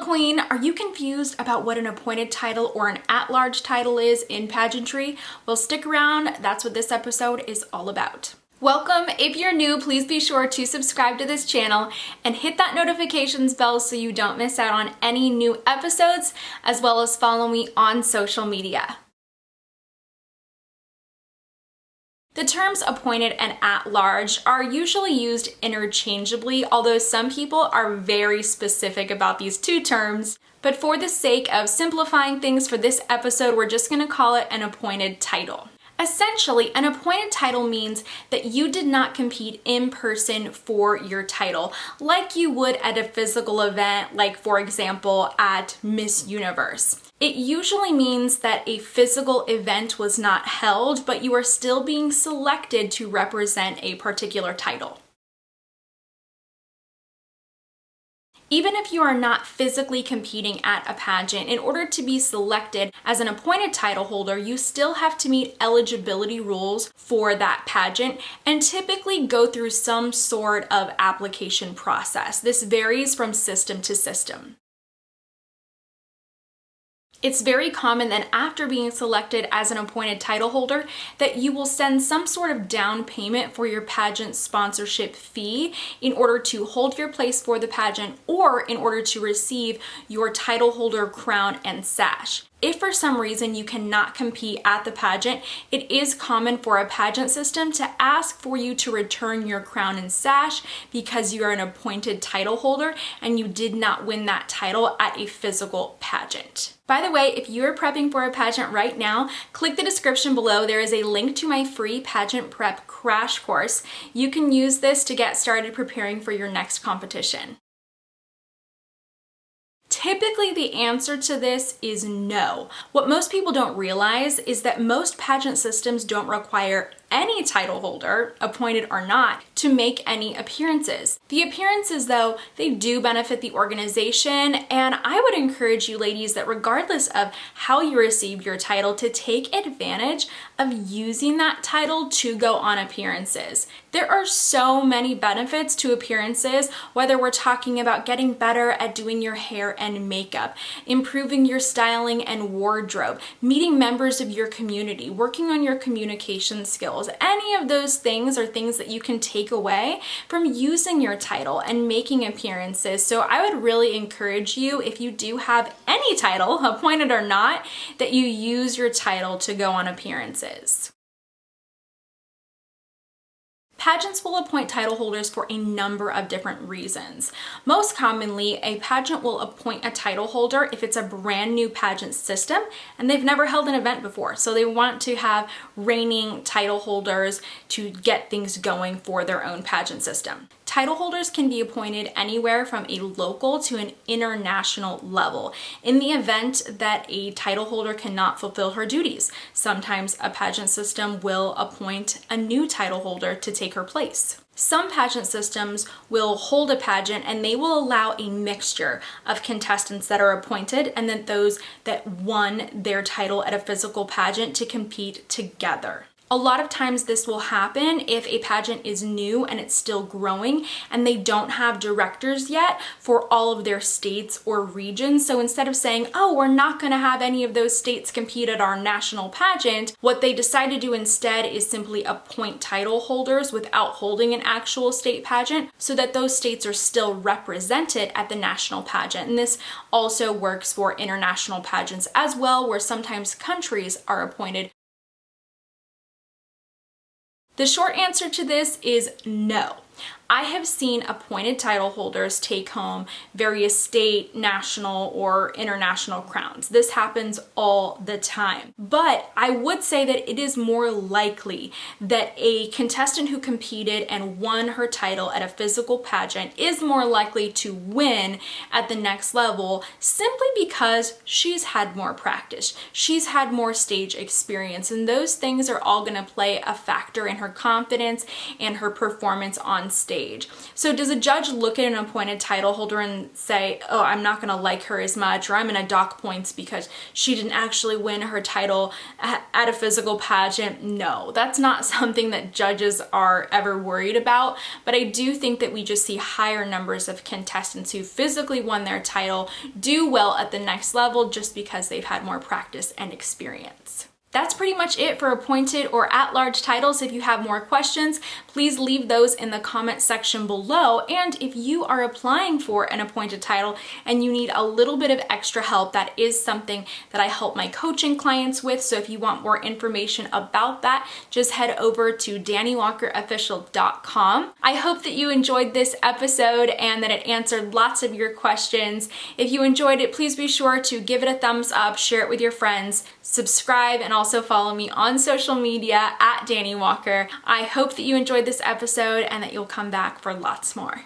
queen, are you confused about what an appointed title or an at-large title is in pageantry? Well, stick around, that's what this episode is all about. Welcome. If you're new, please be sure to subscribe to this channel and hit that notifications bell so you don't miss out on any new episodes, as well as follow me on social media. The terms appointed and at-large are usually used interchangeably, although some people are very specific about these two terms. But for the sake of simplifying things for this episode, we're just going to call it an appointed title. Essentially, an appointed title means that you did not compete in person for your title, like you would at a physical event, like for example, at Miss Universe. It usually means that a physical event was not held, but you are still being selected to represent a particular title. Even if you are not physically competing at a pageant, in order to be selected as an appointed title holder, you still have to meet eligibility rules for that pageant and typically go through some sort of application process. This varies from system to system. It's very common that after being selected as an appointed title holder that you will send some sort of down payment for your pageant sponsorship fee in order to hold your place for the pageant or in order to receive your title holder crown and sash. If for some reason you cannot compete at the pageant, it is common for a pageant system to ask for you to return your crown and sash because you are an appointed title holder and you did not win that title at a physical pageant. By the way, if you are prepping for a pageant right now, click the description below. There is a link to my free pageant prep crash course. You can use this to get started preparing for your next competition. Typically, the answer to this is no. What most people don't realize is that most pageant systems don't require any title holder, appointed or not, to make any appearances. The appearances, though, they do benefit the organization, and I would encourage you ladies that regardless of how you received your title, to take advantage of using that title to go on appearances. There are so many benefits to appearances, whether we're talking about getting better at doing your hair and makeup, improving your styling and wardrobe, meeting members of your community, working on your communication skills. Any of those things are things that you can take away from using your title and making appearances. So I would really encourage you, if you do have any title, appointed or not, that you use your title to go on appearances. Pageants will appoint title holders for a number of different reasons. Most commonly, a pageant will appoint a title holder if it's a brand new pageant system and they've never held an event before. So they want to have reigning title holders to get things going for their own pageant system. Title holders can be appointed anywhere from a local to an international level. In the event that a title holder cannot fulfill her duties, sometimes a pageant system will appoint a new title holder to take her place. Some pageant systems will hold a pageant and they will allow a mixture of contestants that are appointed and then those that won their title at a physical pageant to compete together. A lot of times this will happen if a pageant is new and it's still growing and they don't have directors yet for all of their states or regions. So instead of saying, oh, we're not going to have any of those states compete at our national pageant, what they decide to do instead is simply appoint title holders without holding an actual state pageant so that those states are still represented at the national pageant. And this also works for international pageants as well, where sometimes countries are appointed. The short answer to this is no. I have seen appointed title holders take home various state, national, or international crowns. This happens all the time. But I would say that it is more likely that a contestant who competed and won her title at a physical pageant is more likely to win at the next level simply because she's had more practice. She's had more stage experience, and those things are all going to play a factor in her confidence and her performance on on stage. So does a judge look at an appointed title holder and say, oh, I'm not gonna like her as much, or I'm gonna dock points because she didn't actually win her title at a physical pageant? No, that's not something that judges are ever worried about, but I do think that we just see higher numbers of contestants who physically won their title do well at the next level just because they've had more practice and experience. That's pretty much it for appointed or at-large titles. If you have more questions, please leave those in the comment section below. And if you are applying for an appointed title and you need a little bit of extra help, that is something that I help my coaching clients with. So if you want more information about that, just head over to DaniWalkerOfficial.com. I hope that you enjoyed this episode and that it answered lots of your questions. If you enjoyed it, please be sure to give it a thumbs up, share it with your friends, subscribe, and also follow me on social media at Dani Walker. I hope that you enjoyed this episode and that you'll come back for lots more.